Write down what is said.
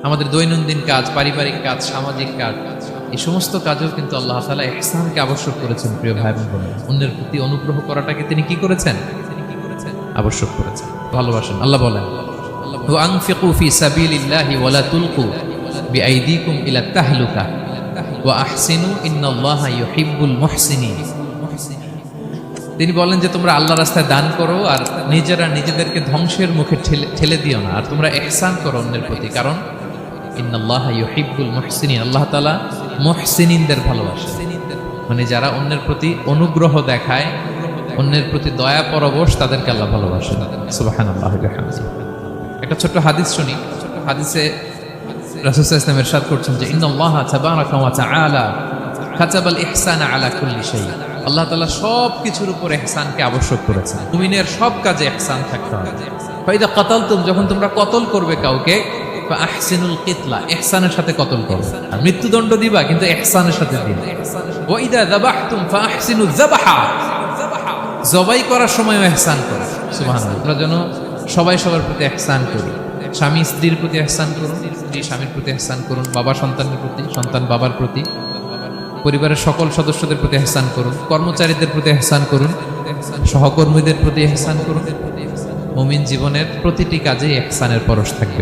আমাদের দৈনন্দিন কাজ, পারিবারিক কাজ, সামাজিক কাজ, এই সমস্ত কাজেও কিন্তু আল্লাহ তাআলা ইহসানকে আবশ্যক করেছেন। প্রিয় ভাই এবং বোনেরা, অন্যের প্রতি অনুগ্রহ করাটাকে তিনি কি করেছেন? আবশ্যক করেছেন, ভালোবাসেন। আল্লাহ বলেন, ওয়া আনফিকু ফি সাবিলিল্লাহি ওয়া লা তুলকু বিআইদিকুম ইলা তাহলুকা ওয়া আহসিনু ইন্নাল্লাহা ইউহিব্বুল মুহসিনিন। তিনি বলেন যে তোমরা আল্লাহর রাস্তায় দান করো আর নিজেরা নিজেদেরকে ধ্বংসের মুখে ঠেলে দিও না, আর তোমরা ইহসান করো অন্যের প্রতি, কারণ ইন্নাল্লাহা ইউহিব্বুল মুহসিনিন, আল্লাহ তাআলা মুহসিনিনদের ভালোবাসেন। মানে যারা অন্যের প্রতি অনুগ্রহ দেখায়, অন্যের প্রতি দয়া পরবশ, তাদেরকে আল্লাহ ভালোবাসেন। সুবহানাল্লাহ ওয়া বিহামদিহি। একটা ছোট্ট হাদিস শুনি। হাদিসে রাসূল সাল্লাল্লাহু আলাইহি ওয়াসাল্লাম ইরশাদ করছেন যে ইন্নাল্লাহা তাবারাকা ওয়া তাআলা কাতাবাল ইহসানা আলা কুল্লি শাই। আল্লাহ তাআলা সব কিছুর উপর ইহসানকে আবশ্যক করেছেন। মুমিনের সব কাজে ইহসান থাকতে হবে। ফাইদা কাতালতুম, যখন তোমরা কতল করবে কাউকে, ফাআহসিনুল কিতলা, ইহসানের সাথে কতল করো। আর মৃত্যুদণ্ড দিবা, কিন্তু ইহসানের সাথে দিবা। ওয়া ইদা যাবাহতুম ফাআহসিনুয যাবাহা, জবাই করার সময়ও ইহসান করো। সুবহানাল্লাহ। আমরা যেন সবাই সবার প্রতি ইহসান করি। স্বামী স্ত্রীর প্রতি ইহসান করুন, স্ত্রী স্বামীর প্রতি ইহসান করুন, বাবা সন্তানের প্রতি, সন্তান বাবার প্রতি, পরিবারের সকল সদস্যদের প্রতি ইহসান করুন, কর্মচারীদের প্রতি ইহসান করুন, সহকর্মীদের প্রতি ইহসান করুন। মুমিন জীবনের প্রতিটি কাজে ইহসানের পরশ থাকবে।